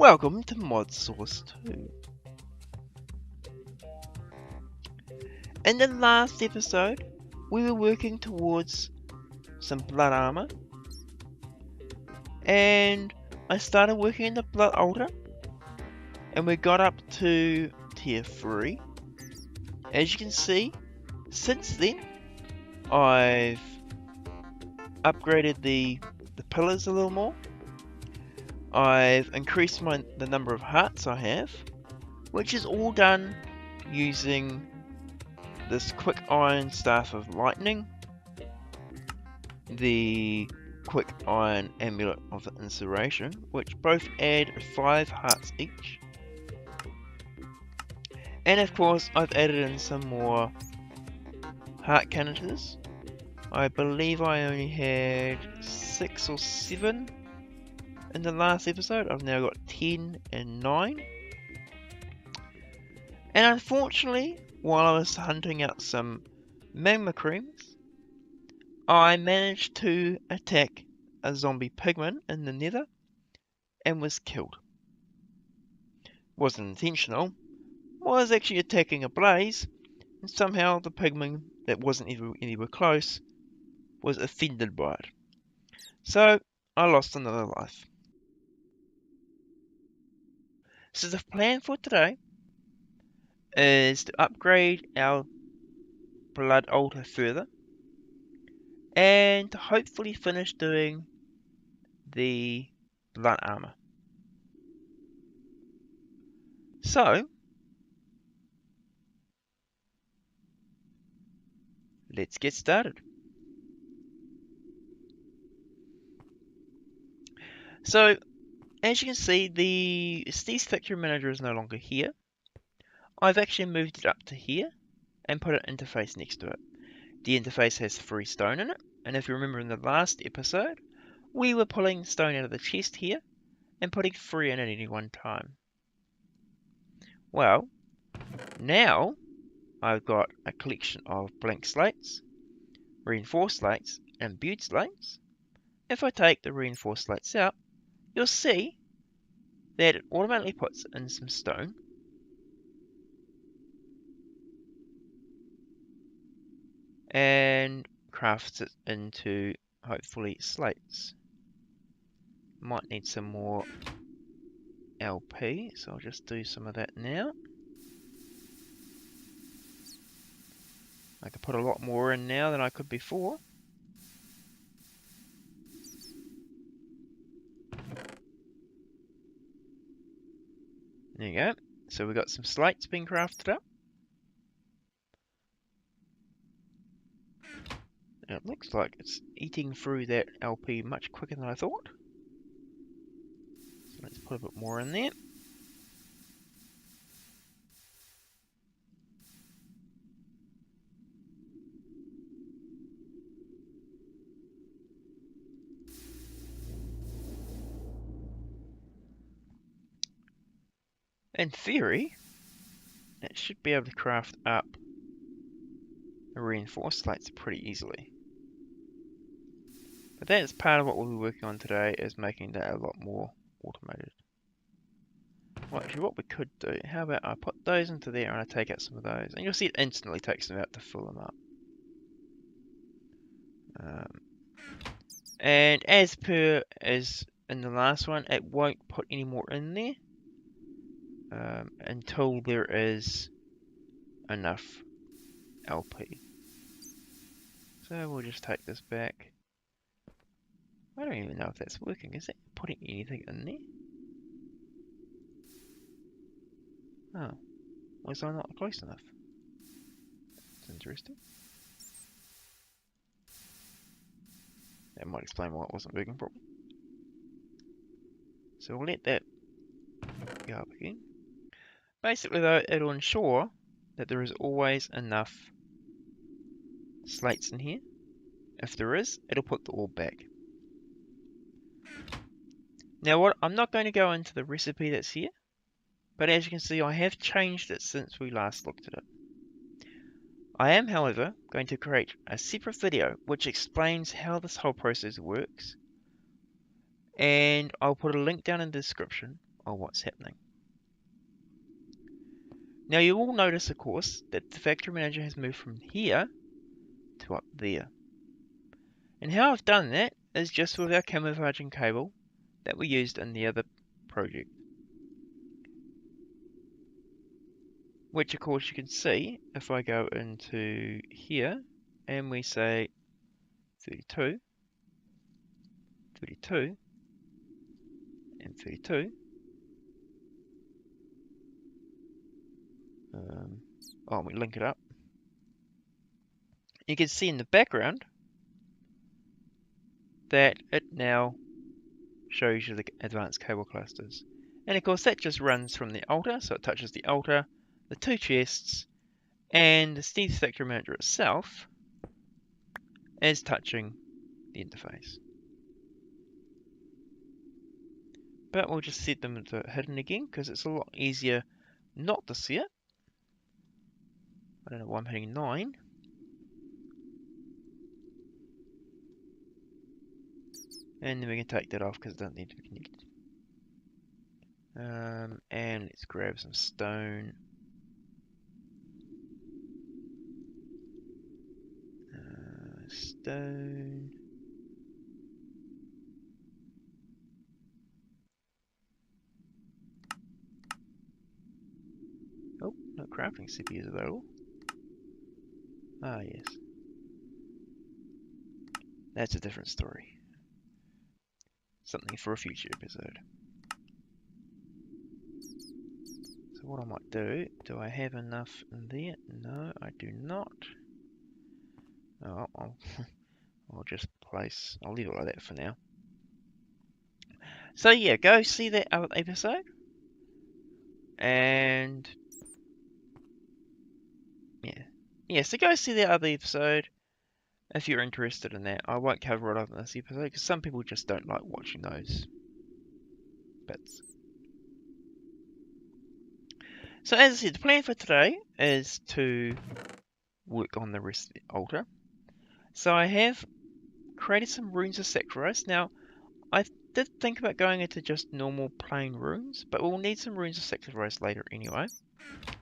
Welcome to ModSauce 2. In the last episode, we were working towards some blood armour, and I started working in the blood altar, and we got up to tier 3. As you can see, since then, I've upgraded the pillars a little more. I've increased the number of hearts I have, which is all done using this quick iron staff of lightning, the quick iron amulet of incineration, which both add 5 hearts each, and of course I've added in some more heart canisters. I believe I only had 6 or 7 in the last episode. I've now got 10 and 9. And unfortunately, while I was hunting out some magma creams, I managed to attack a zombie pigman in the nether and was killed. Wasn't intentional, was actually attacking a blaze, and somehow the pigman that wasn't anywhere close was offended by it. So I lost another life. So the plan for today is to upgrade our blood altar further and to hopefully finish doing the blood armor. So let's get started. So as you can see, the Steve's Factory Manager is no longer here. I've actually moved it up to here and put an interface next to it. The interface has 3 stone in it, and if you remember in the last episode, we were pulling stone out of the chest here and putting 3 in at any one time. Well, now I've got a collection of blank slates, reinforced slates, and imbued slates. If I take the reinforced slates out, you'll see that it automatically puts in some stone. And crafts it into, hopefully, slates. Might need some more LP, so I'll just do some of that now. I could put a lot more in now than I could before. There you go. So we've got some slates being crafted up. It looks like it's eating through that LP much quicker than I thought. So let's put a bit more in there. In theory, it should be able to craft up reinforced slates pretty easily. But that is part of what we'll be working on today, is making that a lot more automated. Well, actually, what we could do, how about I put those into there and I take out some of those, and you'll see it instantly takes them out to fill them up. And as in the last one, it won't put any more in there until there is enough LP. So we'll just take this back. I don't even know if that's working. Is it putting anything in there? Oh, was I not close enough? That's interesting. That might explain why it wasn't working properly. So we'll let that go up again. Basically though, it'll ensure that there is always enough slates in here. If there is, it'll put the ore back. Now I'm not going to go into the recipe that's here, but as you can see I have changed it since we last looked at it. I am, however, going to create a separate video which explains how this whole process works, and I'll put a link down in the description of what's happening. Now you will notice, of course, that the factory manager has moved from here to up there. And how I've done that is just with our camouflaging cable that we used in the other project. Which of course you can see if I go into here and we say 32, 32, and 32. We link it up. You can see in the background that it now shows you the advanced cable clusters. And of course that just runs from the altar, so it touches the altar, the two chests, and the Steve's Factory Manager itself is touching the interface. But we'll just set them to hidden again because it's a lot easier not to see it. I don't know why I'm hitting 9. And then we can take that off because it doesn't need to be connected. And let's grab some stone. Stone. Oh, no crafting CPUs available. Ah, yes. That's a different story. Something for a future episode. So what I might do I have enough in there? No, I do not. Oh, I'll just place, I'll leave it like that for now. So yeah, go see that other episode. And yeah, so go see that other episode if you're interested in that. I won't cover it up in this episode because some people just don't like watching those bits. So as I said, the plan for today is to work on the rest of the altar. So I have created some runes of sacrifice. Now, I did think about going into just normal plain runes, but we'll need some runes of sacrifice later anyway.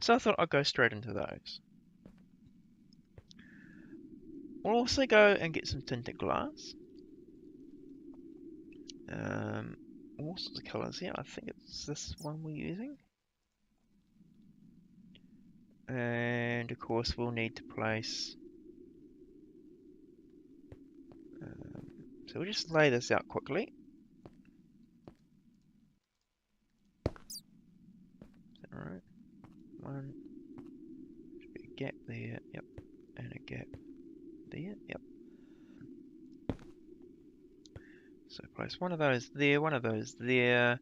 So I thought I'd go straight into those. We'll also go and get some tinted glass. All sorts of colours here. I think it's this one we're using. And of course we'll need to place... so we'll just lay this out quickly. Alright, one, should be a gap there, yep, and a gap there, yep. So place one of those there, one of those there.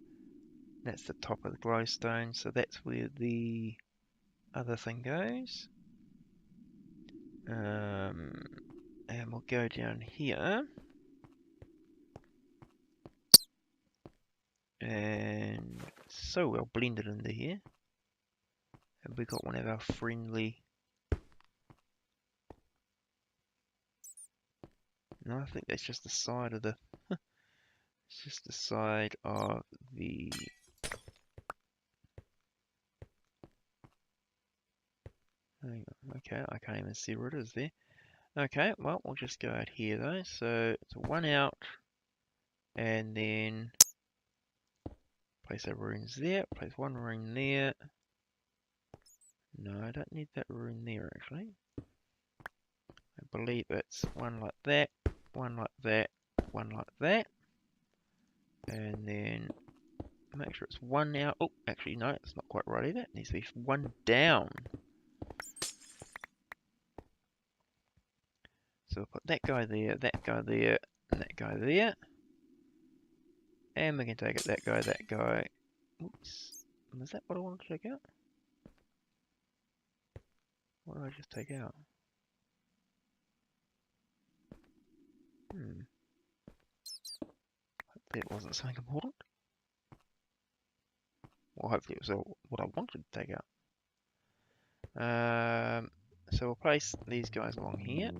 That's the top of the glowstone, so that's where the other thing goes. And we'll go down here. And so well blended into here. And we got one of our friendly... No, I think that's just the side of the... it's just the side of the... Hang on, okay, I can't even see what it is there. Okay, well, we'll just go out here though. So it's one out. And then... place our runes there. Place one rune there. No, I don't need that rune there actually. I believe it's one like that, one like that, one like that. And then make sure it's one out. Oh, actually no, it's not quite right either. It needs to be one down. So we'll put that guy there, that guy there, and that guy there. And we can take it that guy. Oops. Was that what I wanted to take out? What did I just take out? Hopefully it wasn't something important. Well, hopefully it was what I wanted to take out. So we'll place these guys along here.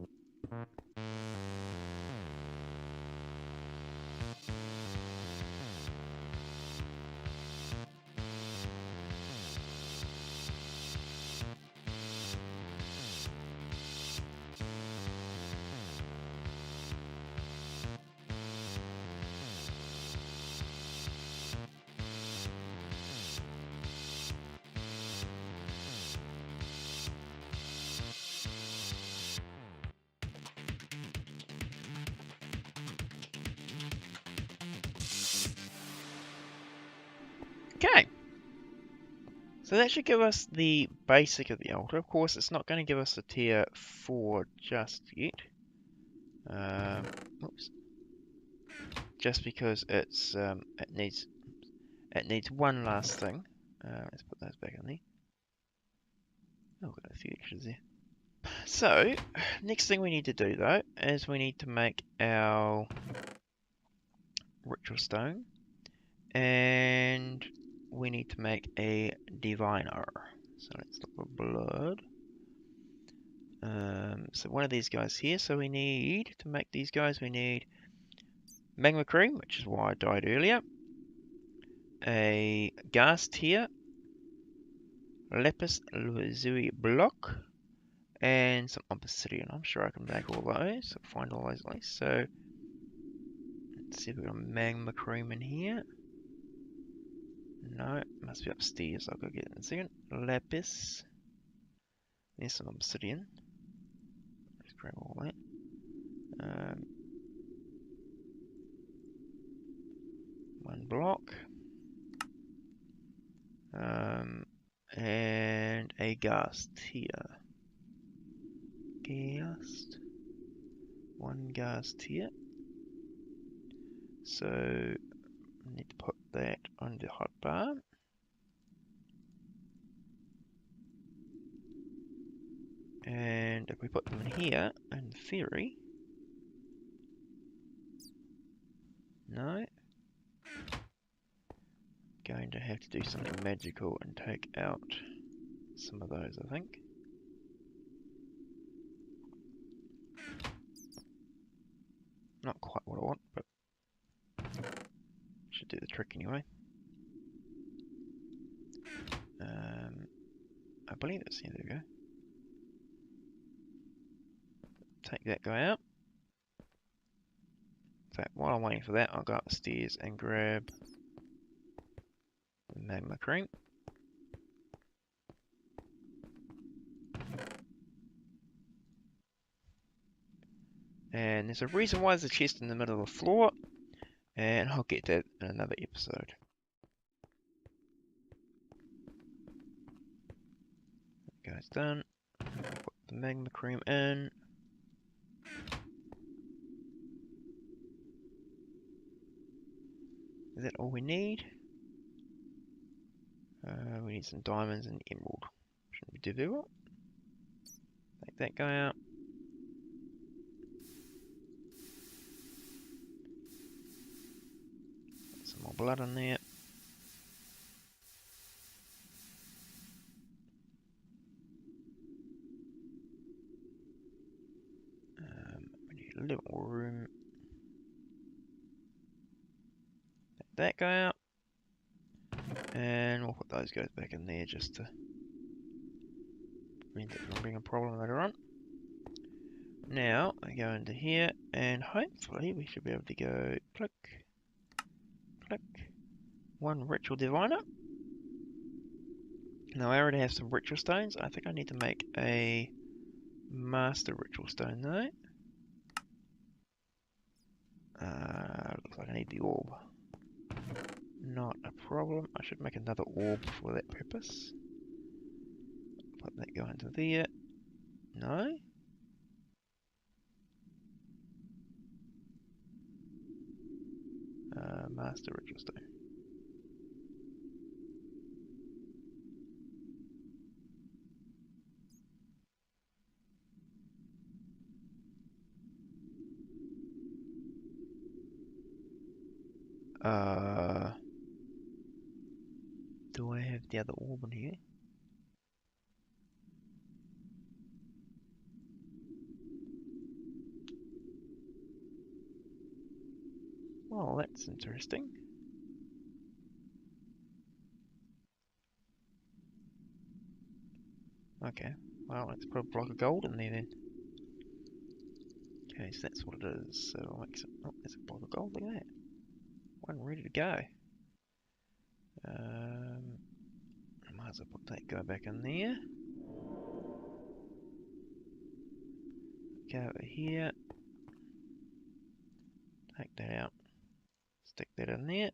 So that should give us the basic of the altar. Of course, it's not going to give us a tier 4 just yet. Oops. Just because it's it needs one last thing. Let's put those back in there. Oh, we've got a few extras there. So, next thing we need to do though is we need to make our ritual stone, and we need to make a diviner. So let's look for blood. So one of these guys here. So we need to make these guys. We need magma cream, which is why I died earlier. A gas tier, lapis lazuli block, and some obsidian. I'm sure I can make all those. So find all those links. So let's see if we've got magma cream in here. No, it must be upstairs. I'll go get it in a second. Lapis. There's some obsidian. Let's grab all that. One block. And a ghast here. Ghast. One ghast here. So I need to put that on the hotbar. And if we put them in here, in theory, no, going to have to do something magical and take out some of those, I think. Not quite what I want, but should do the trick anyway. I believe it's here. There we go. Take that guy out. In fact, while I'm waiting for that, I'll go up the stairs and grab the magma cream. And there's a reason why there's a chest in the middle of the floor, and I'll get that in another episode. That guy's done. Put the magma cream in. Is that all we need? We need some diamonds and emerald. Shouldn't we do that? Take that guy out. Put some more blood in there. We need a little more room. Take that guy out. And we'll put those guys back in there just to prevent it from being a problem later on. Now I go into here and hopefully we should be able to go click, click, one ritual diviner. Now I already have some ritual stones. I think I need to make a master ritual stone though. Looks like I need the orb. Not a problem. I should make another orb for that purpose. Put that guy into there. No. Master ritual stone. Do I have the other orb in here? Well, that's interesting. Okay, well, let's put a block of gold in there then. Okay, so that's what it is. So I'll make some. Oh, there's a block of gold. Look at that. One ready to go. I might as well put that guy back in there. Go over here. Take that out. Stick that in there.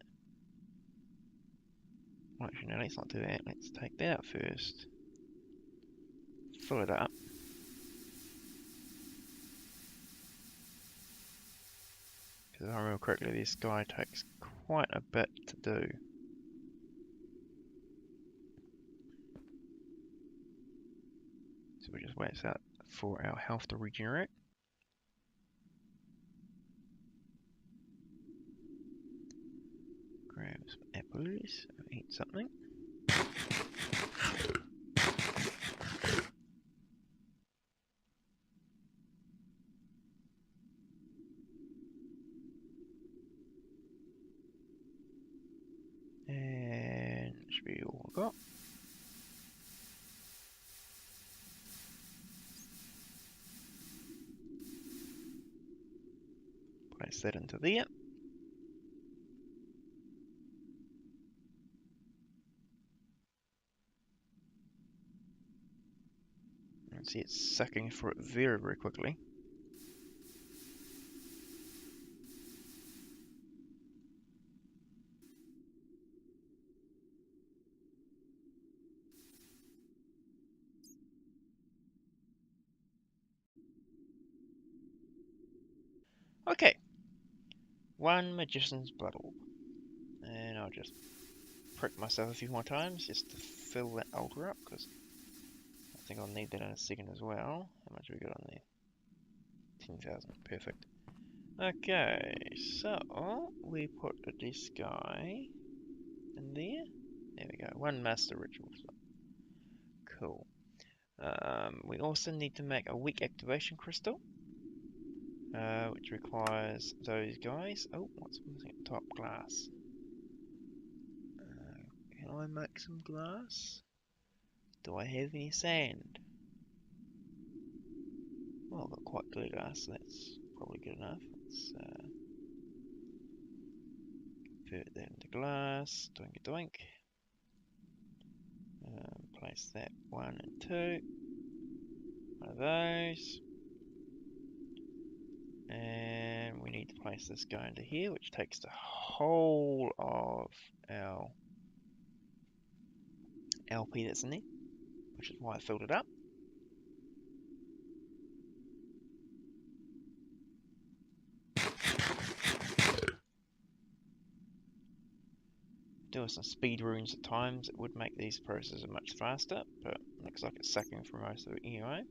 Well, actually, no, let's not do that. Let's take that out first. Fill it up. Because if I remember correctly, this guy takes quite a bit to do. So we just wait out for our health to regenerate. Grab some apples, eat something. And should be all we've got. Place that into there. And see it's sucking for it very, very quickly. Okay. One Magician's Blood Orb. And I'll just prick myself a few more times just to fill that altar up, because I think I'll need that in a second as well. How much have we got on there? 10,000. Perfect. Okay, so we put this guy in there. There we go. One Master Ritual. Cool. We also need to make a weak activation crystal, which requires those guys. Oh, what's missing at the top? Glass. Can I make some glass? Do I have any sand? Well, I've got quite clear glass, so that's probably good enough. Let's convert that into glass. Doink a doink. Place that 1 and 2. One of those. And we need to place this guy into here, which takes the whole of our LP that's in there, which is why I filled it up. Doing some speed runes at times, it would make these processes much faster, but looks like it's sucking for most of it anyway.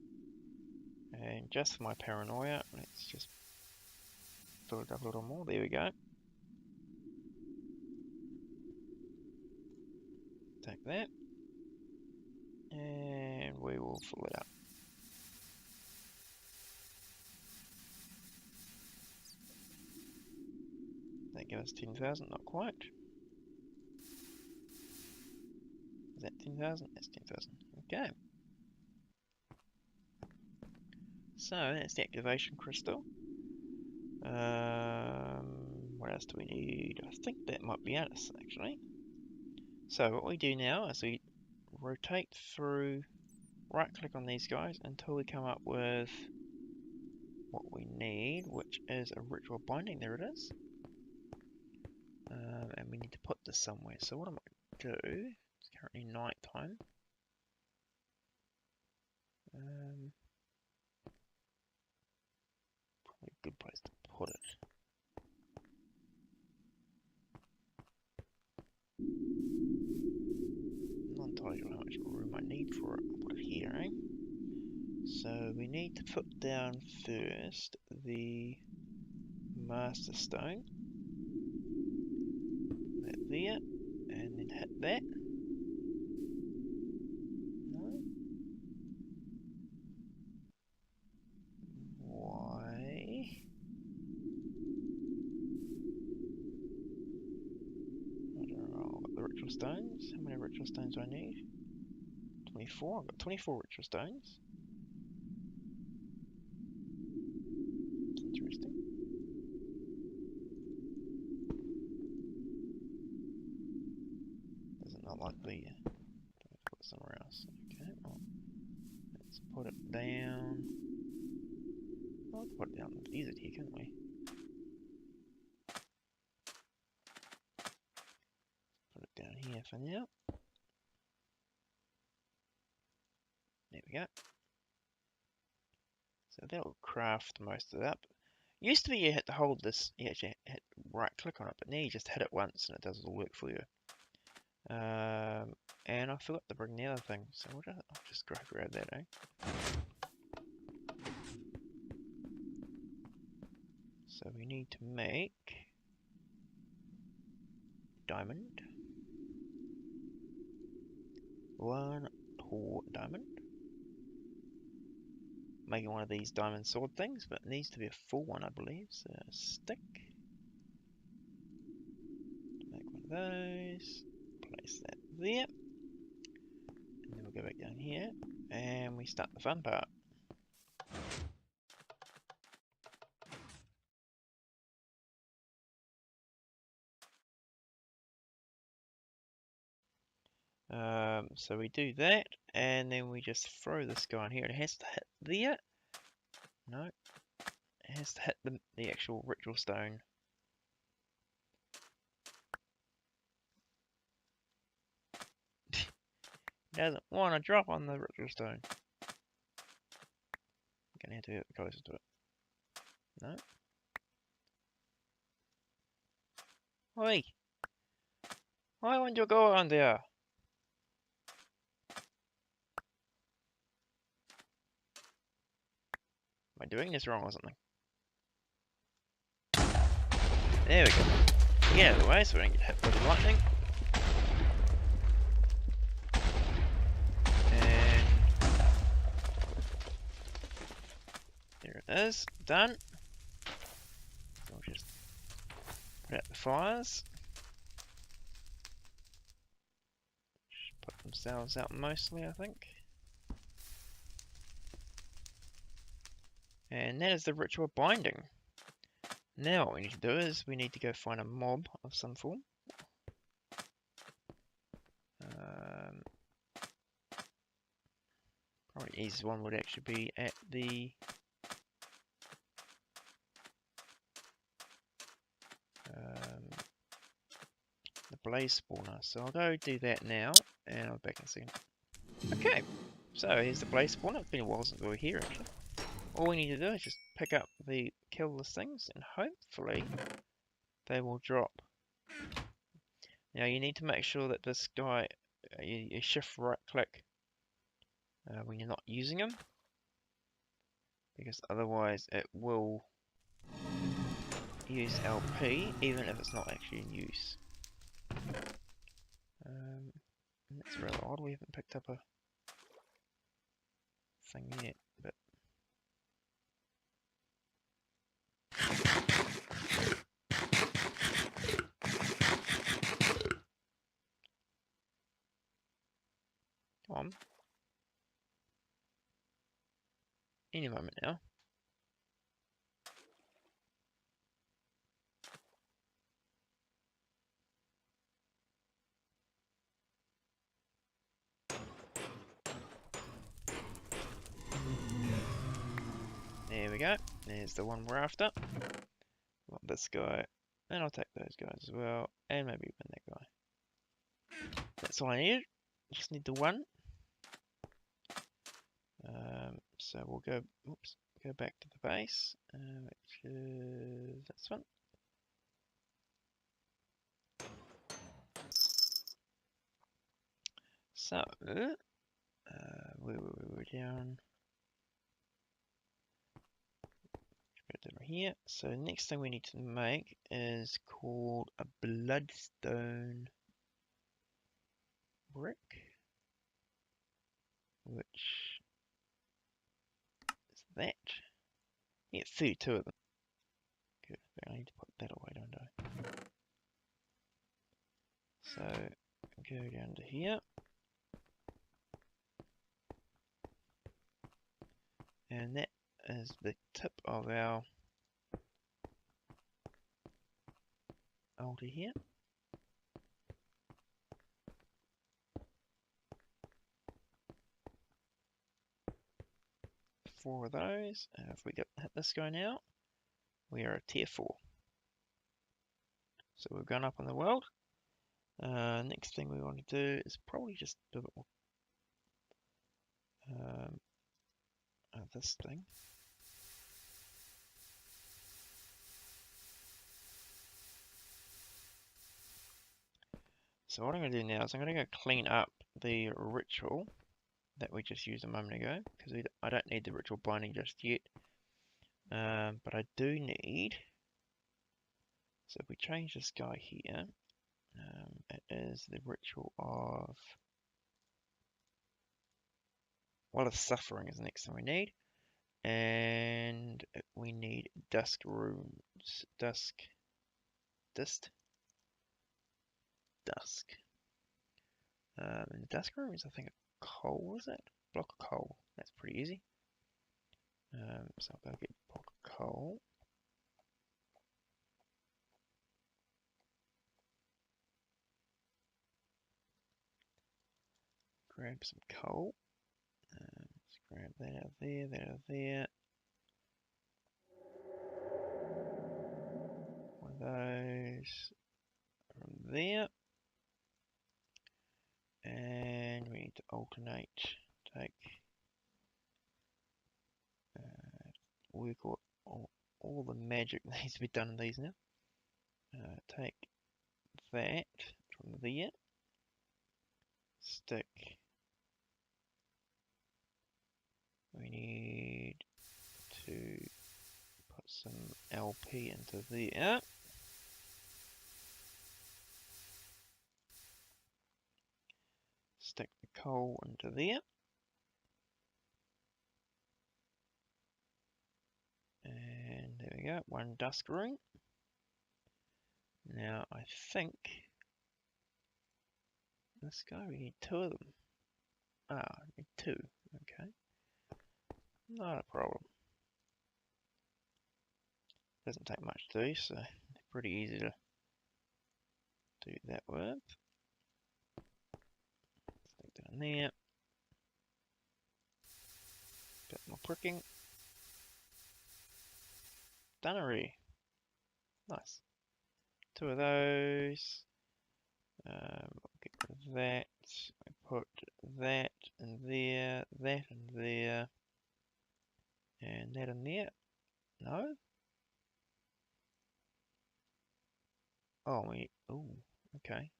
And just for my paranoia, let's just fill it up a little more. There we go. Take that. And we will fill it up. That gives us 10,000, not quite. Is that 10,000? That's 10,000. Okay. So that's the activation crystal. What else do we need? I think that might be us actually. So what we do now is we rotate through, right click on these guys until we come up with what we need, which is a ritual binding. There it is. And we need to put this somewhere. So what I might do, it's currently night time. Probably a good place to put it. Not entirely sure how much room I need for it. I'll put it here, eh? So we need to put down first the Master Stone. That there, and then hit that. No. Why? I don't know. I've got the ritual stones. How many ritual stones do I need? 24. I've got 24 ritual stones. That's interesting. Does it not like the... put it somewhere else. Okay, well, let's put it down. Oh, let's put it down easy here, can't we? Put it down here for now. There we go. So that'll craft most of that. Used to be you had to hold this, you actually had to right click on it, but now you just hit it once and it does all the work for you. And I forgot to bring the other thing, so I'll just grab that, eh? So we need to make diamond. One tall diamond. Making one of these diamond sword things, but it needs to be a full one, I believe. So stick. Make one of those. Place that there. And then we'll go back down here. And we start the fun part. So we do that, and then we just throw this guy in here. It has to hit there. No. It has to hit the actual ritual stone. It doesn't want to drop on the ritual stone. I'm gonna have to get closer to it. No. Oi! Why won't you go on there? Am I doing this wrong or something? There we go. Get out of the way so we don't get hit by the lightning. And there it is. Done. We'll just put out the fires. Just put themselves out mostly, I think. And that is the ritual binding. Now what we need to do is we need to go find a mob of some form. Probably the easiest one would actually be at the blaze spawner. So I'll go do that now, and I'll be back in a second. Okay, so here's the blaze spawner. It's been a while since we were here actually. All we need to do is just pick up the killless things, and hopefully they will drop. Now you need to make sure that this guy, you shift right click when you're not using him, because otherwise it will use LP even if it's not actually in use. That's really odd, we haven't picked up a thing yet, but come on. Any moment now. There we go. There's the one we're after. Want this guy, and I'll take those guys as well, and maybe even that guy. That's all I needed. Just need the one. So we'll go. Oops. Go back to the base, which is this one. So we were down. Over here. So next thing we need to make is called a bloodstone brick, which is that. Yeah, 32 of them. Good. I need to put that away, don't I? So go down to here. And that is the tip of our altar here. Four of those. If we hit this guy now, we are a tier 4. So we've gone up in the world. Next thing we want to do is probably just do a bit more this thing. So what I'm going to do now is I'm going to go clean up the ritual that we just used a moment ago, because I don't need the ritual binding just yet. But I do need, so if we change this guy here, it is the ritual of, well, of suffering is the next thing we need. And we need dusk rooms, dusk. And the dusk room is, I think, a coal, is it? Block of coal. That's pretty easy. So I'll go get a block of coal. Grab some coal. Let's grab that out there, that out there. One of those from there. And we need to alternate. Take. We've got all the magic that needs to be done in these now. Take that from there. Stick. We need to put some LP into there. Stick the coal into there. And there we go, one dusk room. Now I think this guy, we need two of them. Ah, we need two. Okay. Not a problem. Doesn't take much to do, so pretty easy to do that with. Stick that in there. Bit more pricking. Done already. Nice. Two of those. Get rid of that. I put that in there, that in there, and that in there. No? Oh, okay.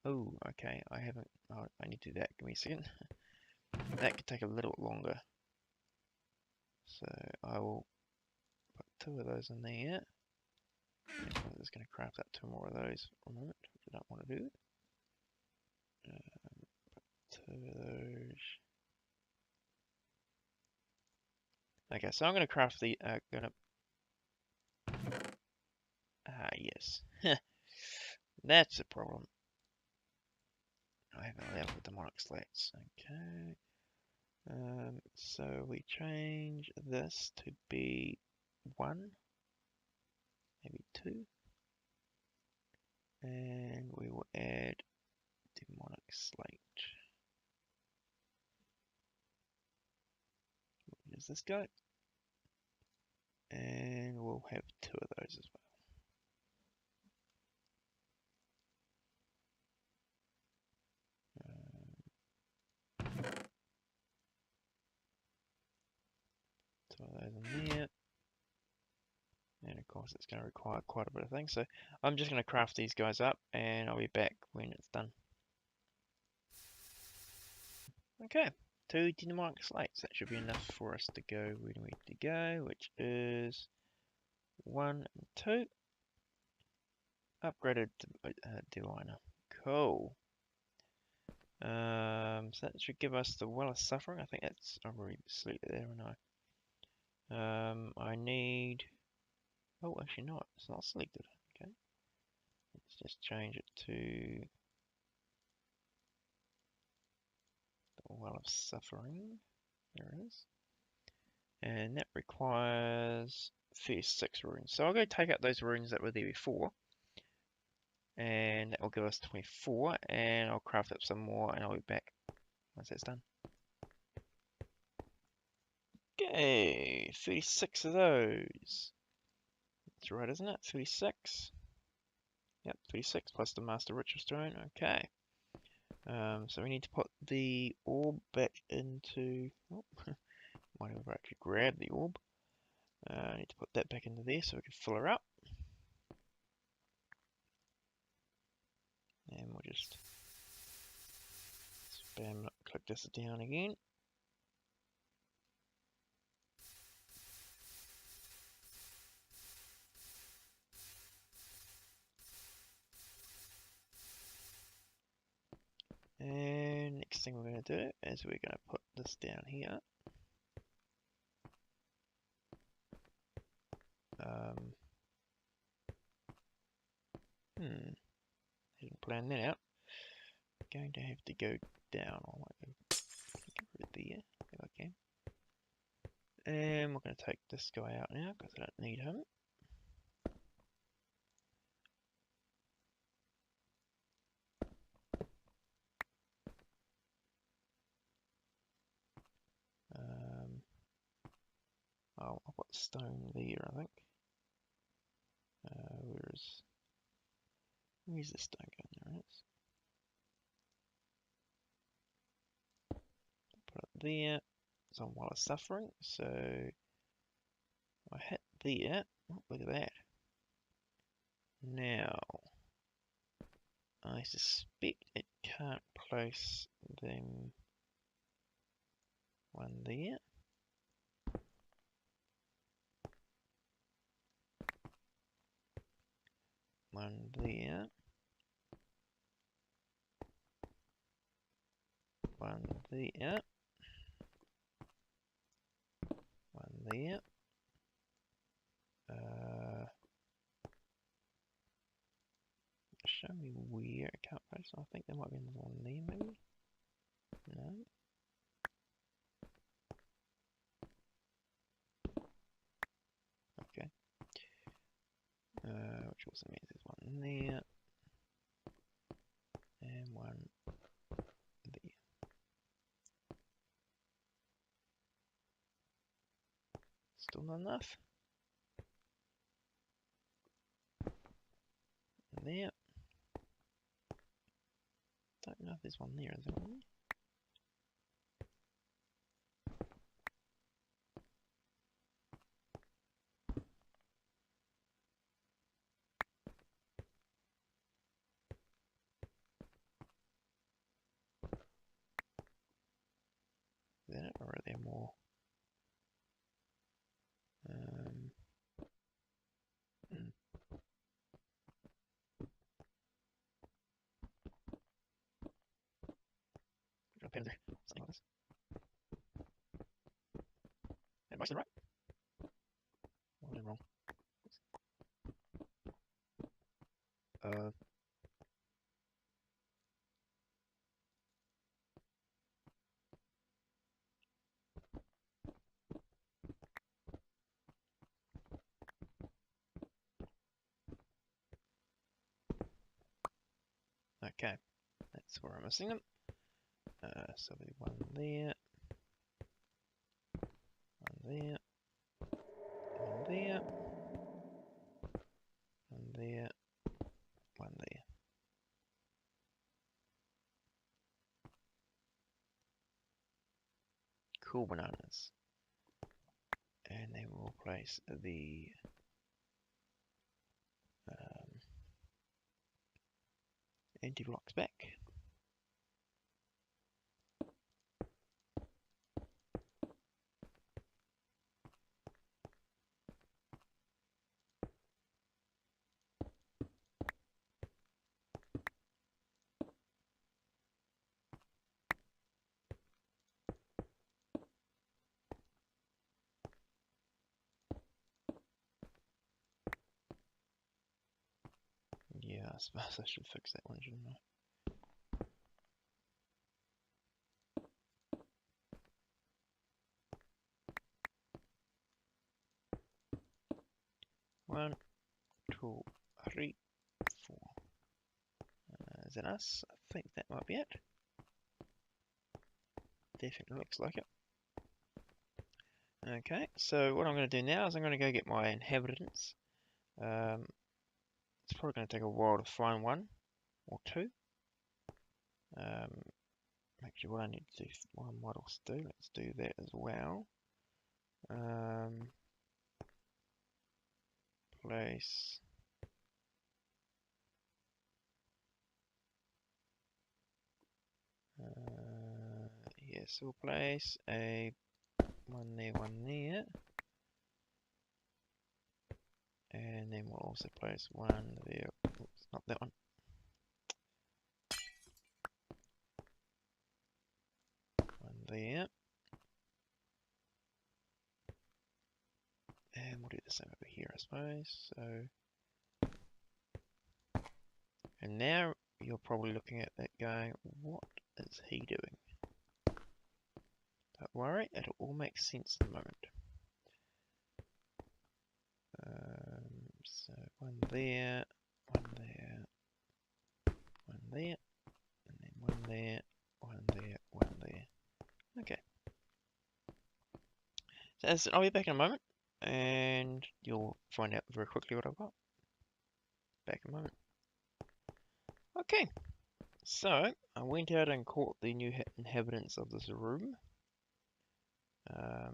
Oh, okay. I haven't. Oh, I need to do that. Give me a second. That could take a little longer. So I will put two of those in there. I'm just going to craft up two more of those for a moment, which I don't want to do. Two of those. Okay, so I'm going to craft the. Yes. That's a problem. I haven't allowed the demonic slats. Okay. So we change this to be 1, maybe 2, and we will add demonic slate. Where does this go? And we'll have 2 of those as well. Two of those in there. And of course it's going to require quite a bit of things, so I'm just going to craft these guys up and I'll be back when it's done. Okay, 2 demonic slates. That should be enough for us to go where we need to go, which is 1 and 2. Upgraded D-liner. Cool. So that should give us the Well of Suffering. I think that's already selected there, and I need. Oh, actually not. It's not selected. Okay. Let's just change it to the Well of Suffering. There it is. And that requires 36 runes. So I'll go take out those runes that were there before. And that will give us 24. And I'll craft up some more and I'll be back once that's done. Okay, 36 of those. That's right, isn't it? 36. Yep, 36 plus the master ritual stone. Okay. So we need to put the orb back into. Oh, might have actually grabbed the orb. I need to put that back into there so we can fill her up. And we'll just spam click this down again. And next thing we're going to do is we're going to put this down here. Didn't plan that out. Going to have to go down. I might go there if I can. And we're going to take this guy out now because I don't need him. Oh, I've got stone there, I think. Where's the stone going? There it is. Put it there. So while it's suffering, so I hit there. Oh, look at that. Now, I suspect it can't place them one there. One there. One there. One there. Show me where it can't place. I think there might be another one there, maybe. No. Okay. Which also means there's one there. And one there. Still not enough. And there. Don't know if there's one there. Is there one there? Is that it, or are there more? Something like this. Am I still right? What am I wrong? Okay, that's where I'm missing them. So there'll be one there, one there, one there, one there, one there. Cool bananas. And then we'll place the anti-blocks back. Yeah, I suppose I should fix that one, shouldn't I? One, two, three, four. Is that us? I think that might be it. Definitely looks like it. Okay, so what I'm going to do now is I'm going to go get my inhabitants. It's probably going to take a while to find one or two. Actually, what I need to do, what I might also do, let's do that as well. Place. Yes, we'll place a one there, and then we'll also place one there. Oops, not that one. One there, and we'll do the same over here, I suppose. So, and now you're probably looking at that going, what is he doing? Don't worry, it'll all make sense in a moment. So one there, one there, one there, and then one there, one there, one there. Okay. So as I'll be back in a moment, and you'll find out very quickly what I've got. Back in a moment. Okay. So I went out and caught the new inhabitants of this room. They're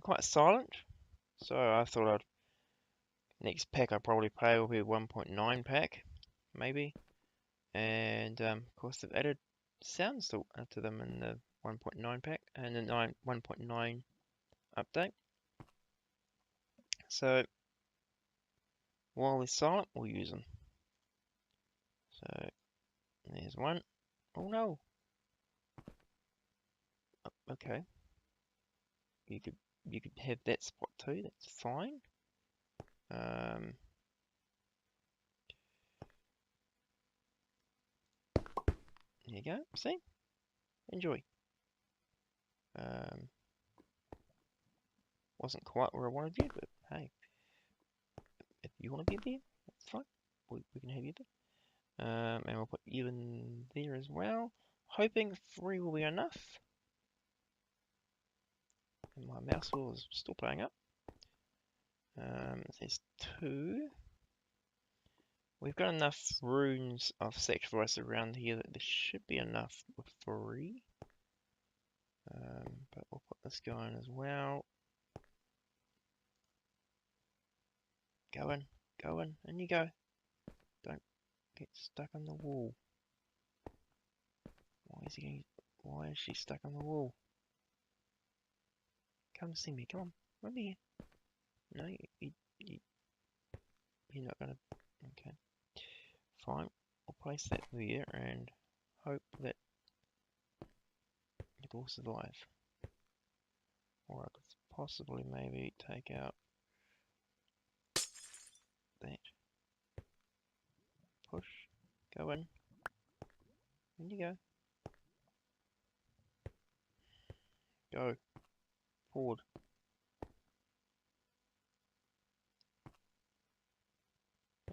quite silent, so I thought next pack I'll probably play will be a 1.9 pack, maybe. And of course they've added sounds to them in the 1.9 pack and the 1.9 update. So while they're silent, we'll use them. So there's one. Oh no. Okay. You could have that spot too. That's fine. There you go. See? Enjoy. Wasn't quite where I wanted you, but hey, if you want to be there, that's fine. We can have you there. And we'll put you in there as well. Hoping 3 will be enough. And my mouse wheel is still playing up. There's 2. We've got enough runes of sacrifice around here that there should be enough for 3. But we'll put this guy in as well. Go in, and you go. Don't get stuck on the wall. Why is she stuck on the wall? Come see me, come on, over here. No, you're not gonna. Okay, fine. I'll place that there and hope that it will survive. Or I could possibly maybe take out that. Push. Go in. In you go. Go. Forward.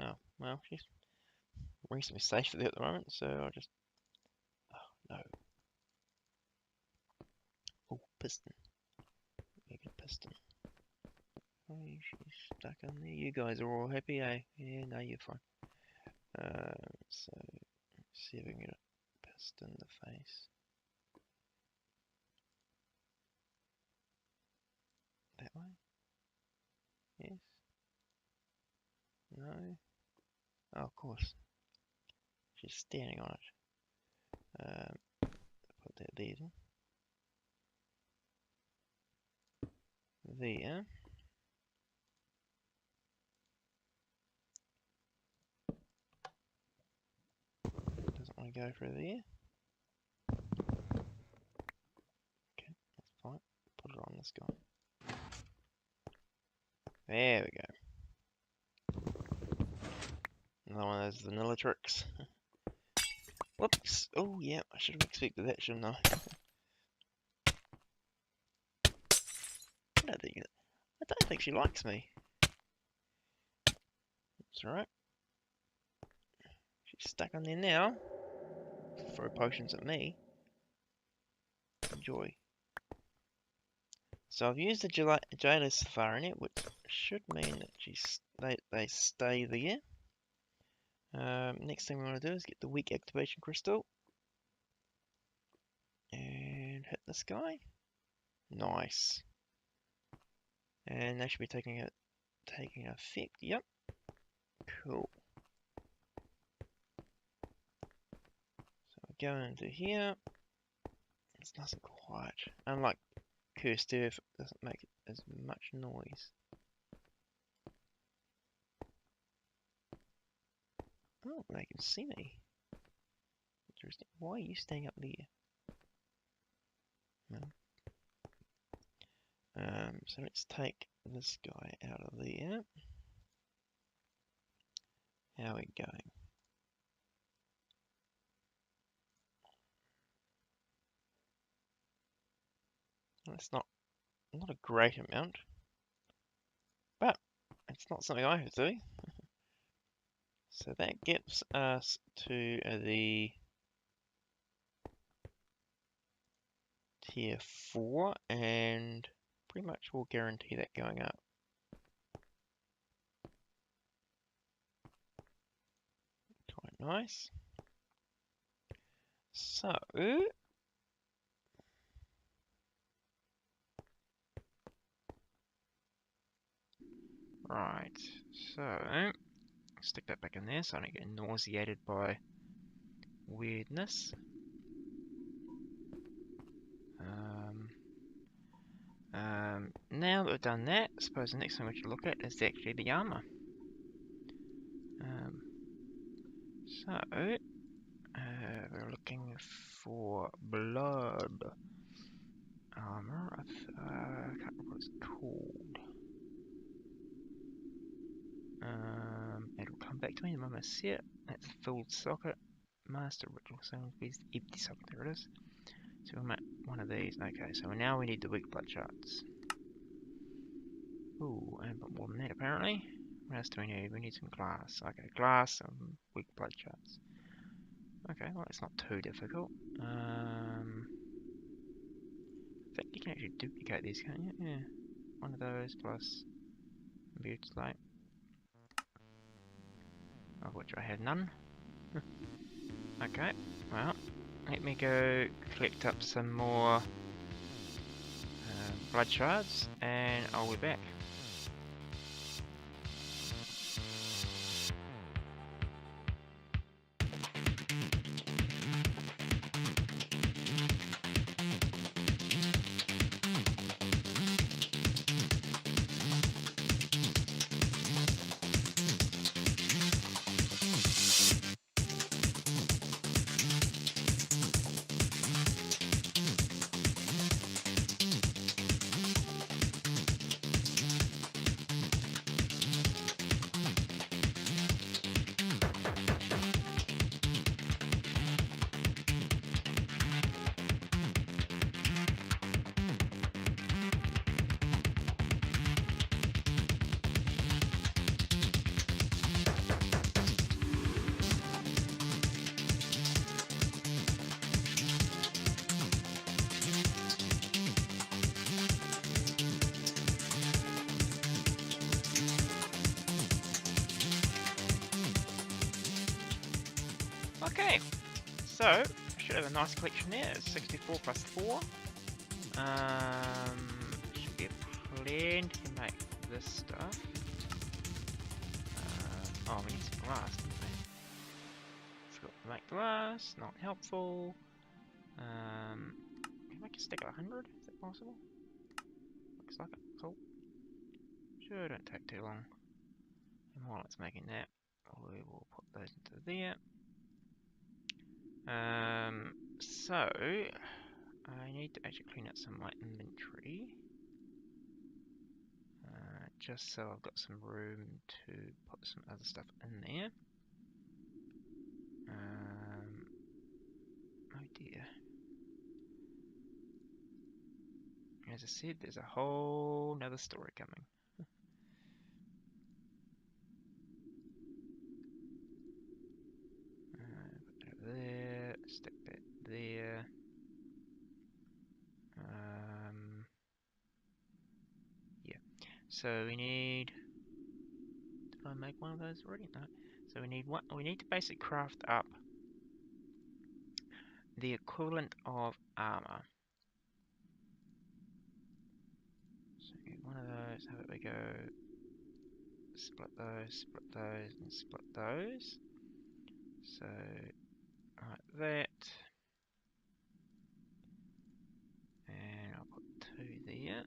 Oh, well, she's reasonably safe there at the moment, so I'll just... Oh, no. Oh, piston. Make a piston. Oh, she's stuck in there. You guys are all happy, eh? Yeah, no, you're fine. So, let's see if we can get a piston in the face. That way? Yes? No? Oh, of course. She's standing on it. Put that there. There. Doesn't want to go through there. Okay, that's fine. Put it on this guy. There we go. Another one of those vanilla tricks. Whoops. Oh, yeah, I should have expected that, shouldn't I? I don't think she likes me. It's alright. She's stuck on there now. Throw potions at me. Enjoy. So I've used the jailer safari net, which should mean that they stay there. Next thing we want to do is get the weak activation crystal and hit this guy. Nice. And that should be taking effect. Yep. Cool. So we go into here. It's nice and quiet. Unlike Cursed Earth, it doesn't make as much noise. Oh, they can see me. Interesting. Why are you staying up there? No. So let's take this guy out of there. How are we going? Well, it's not a great amount, but it's not something I have to do. So that gets us to the tier 4, and pretty much will guarantee that going up. Quite nice. So, right, so stick that back in there so I don't get nauseated by weirdness. Now that we've done that, I suppose the next thing we should look at is actually the armour. So, we're looking for blood armour. I can't remember what it's called. It'll come back to me the moment I see it. That's a filled socket. Master ritual sound with empty socket. There it is. So we'll make one of these. Okay, so now we need the weak blood shards. Ooh, and more than that apparently. What else do we need? We need some glass. Okay, glass and weak blood shards. Okay, well it's not too difficult. I think you can actually duplicate these, can't you? Yeah. One of those plus butylate. Of which I have none. Okay, well, let me go collect up some more blood shards and I'll be back. Okay, so I should have a nice collection there. It's 64 plus 4. Should be plenty to make this stuff. Oh, we need some glass, don't we? Forgot to make glass, not helpful. Can I make a stack of 100? Is that possible? Looks like it. Cool. Sure, don't take too long. And while it's making that, we will put those into there. So I need to actually clean out some of my inventory. Just so I've got some room to put some other stuff in there. Oh dear. As I said, there's a whole nother story coming. Put that there, stick that there. Yeah. So we need. Did I make one of those already? No. So we need to basically craft up the equivalent of armor. So one of those, how about we go split those, and split those. So like that. And I'll put 2 there.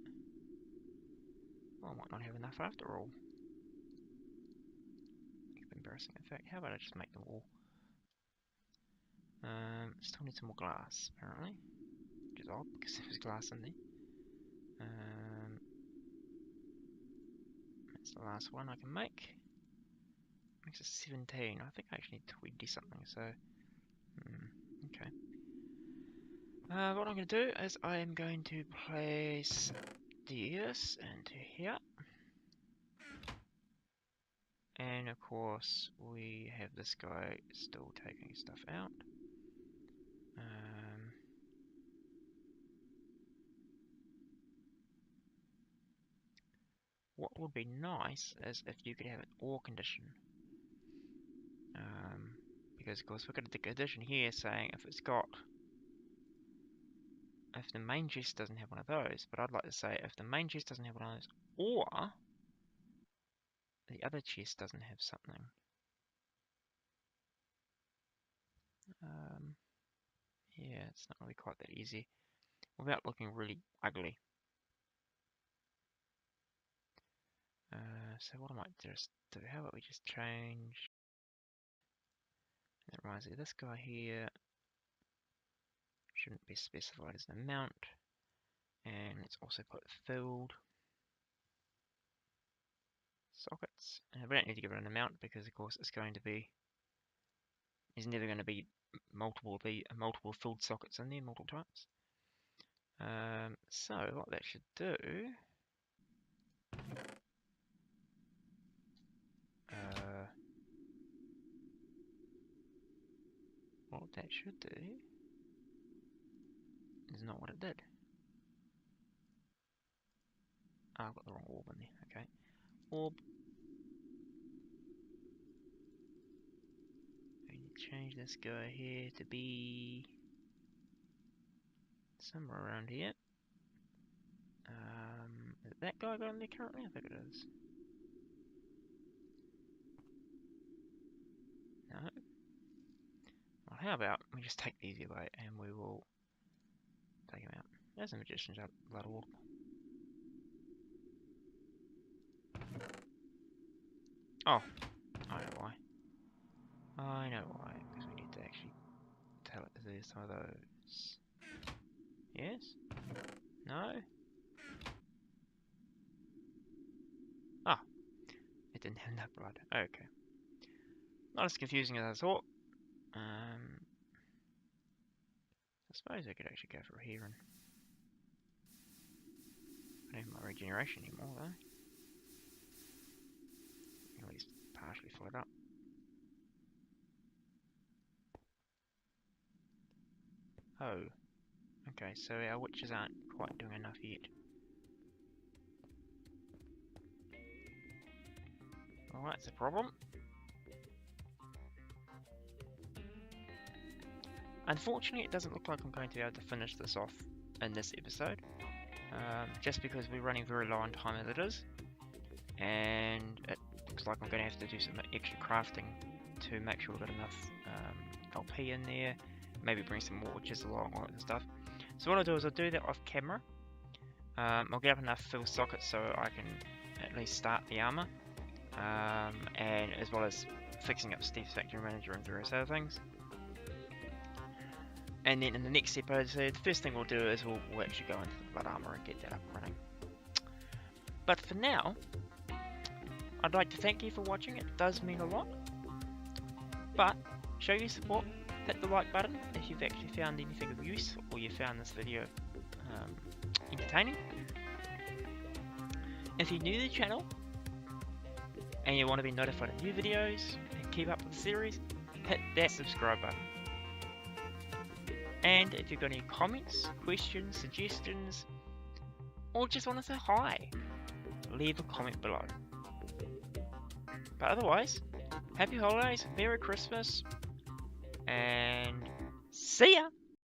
Well, I might not have enough after all. It's embarrassing. In fact, how about I just make them all? Still need some more glass, apparently. Which is odd, because there was glass in there. That's the last one I can make. Makes it 17. I think I actually need 20 something, so... okay. What I'm going to do is I am going to place this into here. And of course, we have this guy still taking stuff out. What would be nice is if you could have an ore condition. Because of course we've got the condition here saying if the main chest doesn't have one of those, but I'd like to say if the main chest doesn't have one of those, or the other chest doesn't have something. Yeah, it's not really quite that easy without looking really ugly. So what I might just do, how about we just change, that reminds me, this guy here shouldn't be specified as an amount, and let's also put filled sockets, and we don't need to give it an amount because of course it's never going to be multiple filled sockets in there multiple times. So what that should do, is not what it did. Oh, I've got the wrong orb in there. Okay, orb. I need to change this guy here to be somewhere around here. Is that guy going there currently? I think it is. No. Well, how about we just take the easy way and we will take him out. There's a magician's blood orb. Oh, I know why. I know why, because we need to actually tell it to do some of those. Yes? No? Ah, it didn't have enough blood. Okay. Not as confusing as I thought. I suppose I could actually go for here and I don't have my regeneration anymore though. At least partially fill it up. Oh. Okay, so our witches aren't quite doing enough yet. Well, that's a problem. Unfortunately, it doesn't look like I'm going to be able to finish this off in this episode. Just because we're running very low on time as it is. And it looks like I'm going to have to do some extra crafting to make sure we've got enough LP in there. Maybe bring some more witches along and stuff. So what I'll do is I'll do that off camera. I'll get up enough fill sockets so I can at least start the armor. And as well as fixing up Steve's Factory Manager and various other things. And then in the next episode, the first thing we'll do is we'll actually go into the blood armor and get that up and running. But for now, I'd like to thank you for watching. It does mean a lot. But show your support, hit the like button if you've actually found anything of use or you found this video entertaining. If you're new to the channel and you want to be notified of new videos and keep up with the series, hit that subscribe button. And if you've got any comments, questions, suggestions, or just want to say hi, leave a comment below. But otherwise, Happy holidays, Merry Christmas, and See ya!